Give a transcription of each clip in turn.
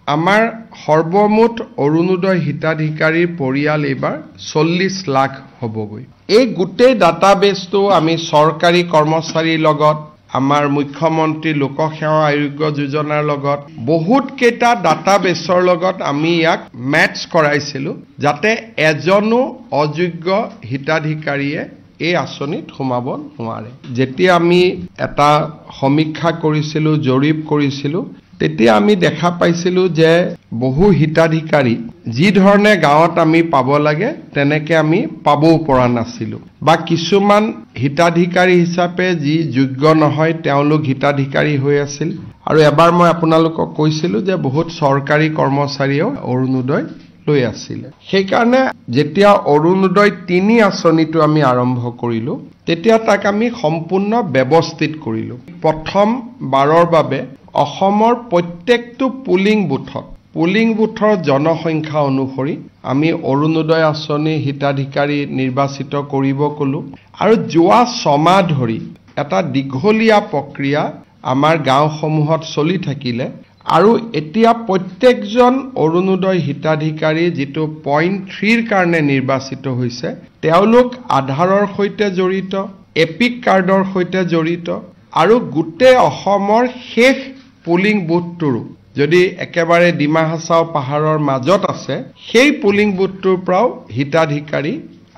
আমাৰ সৰ্বমুঠ অৰুণোদয় হিতাধিকাৰীৰ পৰিয়াল এইবাৰ 40 লাখ হ'বগৈ। এই গোটেই ডাটাবেছটো আমি চৰকাৰী কৰ্মচাৰীৰ লগত আমাৰ মুখ্যমন্ত্ৰী লোকসেৱা আৰোগ্য যোজনাৰ লগত বহুত কেইটা ডাটাবেছৰ লগত আমি ইয়াক মেটচ কৰাইছিলো যাতে এজনো অযোগ্য হিতাধিকাৰীয়ে এই আঁচনিত সোমাব নোৱাৰে। যেতিয়া আমি এটা সমীক্ষা কৰিছিলো, জৰীপ কৰিছিলো, তেতিয়া আমি দেখা পাইছিলো যে বহু হিতাধিকাৰী যি ধৰণে গাঁৱত আমি পাব লাগে তেনেকে আমি পাবও পৰা নাছিলো, বা কিছুমান হিতাধিকাৰী হিচাপে যি যোগ্য নহয় তেওঁলোক হিতাধিকাৰী হৈ আছিল। আৰু এবাৰ মই আপোনালোকক কৈছিলো যে বহুত চৰকাৰী কৰ্মচাৰীয়েও অৰুণোদয় লৈ আছিলে। সেইকাৰণে যেতিয়া অৰুণোদয় ৩ আঁচনিটো আমি আৰম্ভ কৰিলো তেতিয়া তাক আমি সম্পূৰ্ণ ব্যৱস্থিত কৰিলো। প্ৰথম বাৰৰ বাবে অসমৰ প্ৰত্যেকটো পুলিং বুথৰ জনসংখ্যা অনুসৰি আমি অৰুণোদয় আঁচনি হিতাধিকাৰী নিৰ্বাচিত কৰিব কলো। আৰু যোৱা 6 মাহ ধৰি এটা দীঘলীয়া প্ৰক্ৰিয়া আমাৰ গাঁওসমূহত চলি থাকিলে আৰু এতিয়া প্ৰত্যেকজন অৰুণোদয় হিতাধিকাৰী যিটো পইণ্ট 3ৰ কাৰণে নিৰ্বাচিত হৈছে তেওঁলোক আধাৰৰ সৈতে জড়িত, এপিক কাৰ্ডৰ সৈতে জড়িত আৰু গোটেই অসমৰ শেষ পুলিং বুথটোৰো যদি একেবাৰে ডিমা হাছাও পাহাৰৰ মাজত আছে সেই পুলিং বুথটোৰ পৰাও হিতাধিকাৰী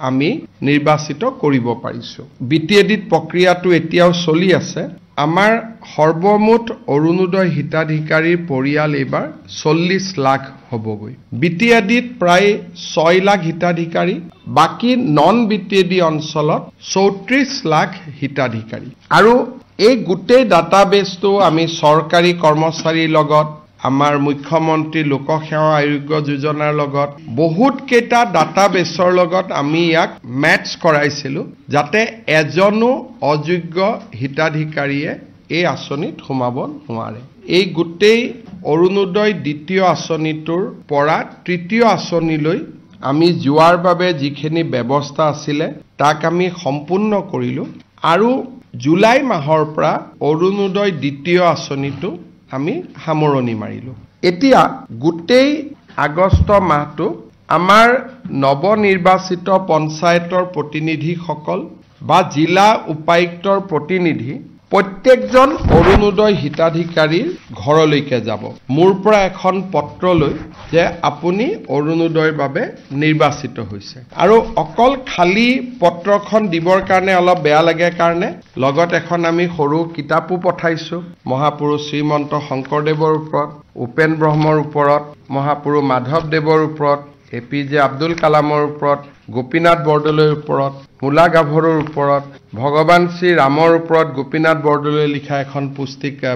আমি নিৰ্বাচিত কৰিব পাৰিছো। বিটিএডিত প্ৰক্ৰিয়াটো এতিয়াও চলি আছে। আমাৰ সৰ্বমুঠ অৰুণোদয় হিতাধিকাৰীৰ পৰিয়াল এইবাৰ 40 লাখ হ'বগৈ। বিটিএডিত প্ৰায় 6 লাখ হিতাধিকাৰী, বাকী নন বিটিএডি অঞ্চলত 34 লাখ হিতাধিকাৰী। আৰু এই গোটেই ডাটাবেছটো আমি চৰকাৰী কৰ্মচাৰীৰ লগত আমাৰ মুখ্যমন্ত্ৰী লোকসেৱা আৰোগ্য যোজনাৰ লগত বহুত কেইটা ডাটাবেছৰ লগত আমি ইয়াক মেটচ কৰাইছিলো যাতে এজনো অযোগ্য হিতাধিকাৰীয়ে এই আঁচনিত সোমাব নোৱাৰে। এই গোটেই অৰুণোদয় দ্বিতীয় আঁচনিটোৰ পৰা তৃতীয় আঁচনিলৈ আমি যোৱাৰ বাবে যিখিনি ব্যৱস্থা আছিলে তাক আমি সম্পূৰ্ণ কৰিলো। আৰু জুলাই মাহৰ পৰা অৰুণোদয় দ্বিতীয় আঁচনিটো আমি সামৰণি মাৰিলো। এতিয়া গোটেই আগষ্ট মাহটো আমাৰ নৱনিৰ্বাচিত পঞ্চায়তৰ প্ৰতিনিধিসকল বা জিলা উপায়ুক্তৰ প্ৰতিনিধি প্ৰত্যেকজন অৰুণোদয় হিতাধিকাৰীৰ ঘৰলৈকে যাব মোৰ পৰা এখন পত্ৰ লৈ যে আপুনি অৰুণোদয়ৰ বাবে নিৰ্বাচিত হৈছে। আৰু অকল খালী পত্ৰখন দিবৰ কাৰণে অলপ বেয়া লাগে কাৰণে লগত এখন আমি সৰু কিতাপো পঠাইছো। মহাপুৰুষ শ্ৰীমন্ত শংকৰদেৱৰ ওপৰত, উপেন ব্ৰহ্মৰ ওপৰত, মহাপুৰুষ মাধৱদেৱৰ ওপৰত, APJ আব্দুল কালামৰ ওপৰত, গোপীনাথ বৰদলৈৰ ওপৰত, মূলা গাভৰুৰ ওপৰত, ভগৱান শ্ৰী ৰামৰ ওপৰত গোপীনাথ বৰদলৈ লিখা এখন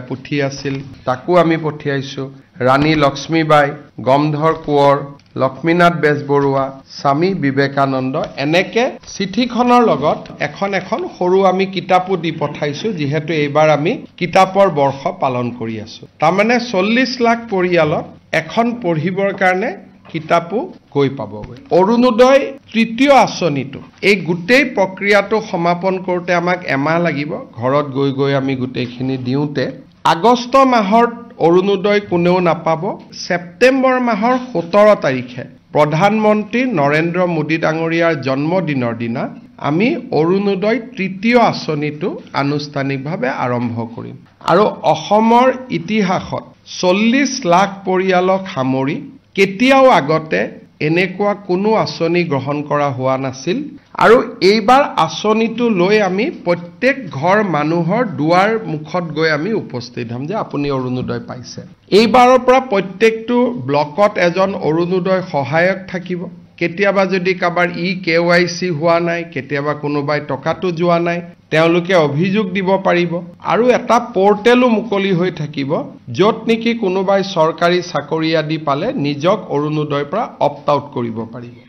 পুথি আছিল, তাকো আমি পঠিয়াইছো। ৰাণী লক্ষ্মীবাই, গমধৰ কোঁৱৰ, লক্ষ্মীনাথ বেজবৰুৱা, স্বামী বিবেকানন্দ, এনেকে চিঠিখনৰ লগত এখন সৰু আমি কিতাপো দি পঠাইছো, যিহেতু এইবাৰ আমি কিতাপৰ বৰ্ষ পালন কৰি আছো। তাৰমানে 40 লাখ পৰিয়ালত এখন পঢ়িবৰ কাৰণে কিতাপো গৈ পাবগৈ। অৰুণোদয় তৃতীয় আঁচনিটো এই গোটেই প্ৰক্ৰিয়াটো সমাপন কৰোঁতে আমাক এমাহ লাগিব। ঘৰত গৈ আমি গোটেইখিনি দিওঁতে আগষ্ট মাহত অৰুণোদয় কোনেও নাপাব। ছেপ্টেম্বৰ মাহৰ 17 তাৰিখে প্ৰধানমন্ত্ৰী নৰেন্দ্ৰ মোদী ডাঙৰীয়াৰ জন্মদিনৰ দিনা আমি অৰুণোদয় তৃতীয় আঁচনিটো আনুষ্ঠানিকভাৱে আৰম্ভ কৰিম। আৰু অসমৰ ইতিহাসত 40 লাখ পৰিয়ালক সামৰি কেতিয়াও আগতে এনেকুৱা কোনো আঁচনি গ্ৰহণ কৰা হোৱা নাছিল। আৰু এইবাৰ আঁচনিটো লৈ আমি প্ৰত্যেক ঘৰ মানুহৰ দুৱাৰ মুখত গৈ আমি উপস্থিত হ'ম যে আপুনি অৰুণোদয় পাইছে। এইবাৰৰ পৰা প্ৰত্যেকটো ব্লকত এজন অৰুণোদয় সহায়ক থাকিব। কেতিয়াবা যদি কাৰোবাৰ KYC হোৱা নাই, কেতিয়াবা কোনোবাই টকাটো যোৱা নাই, তেওঁলোকে অভিযোগ দিব পাৰিব। আৰু এটা পৰ্টেলো মুকলি হৈ থাকিব য'ত নেকি কোনোবাই চৰকাৰী চাকৰি আদি পালে নিজক অৰুণোদয়ৰ পৰা অপ্ট আউট কৰিব পাৰিব।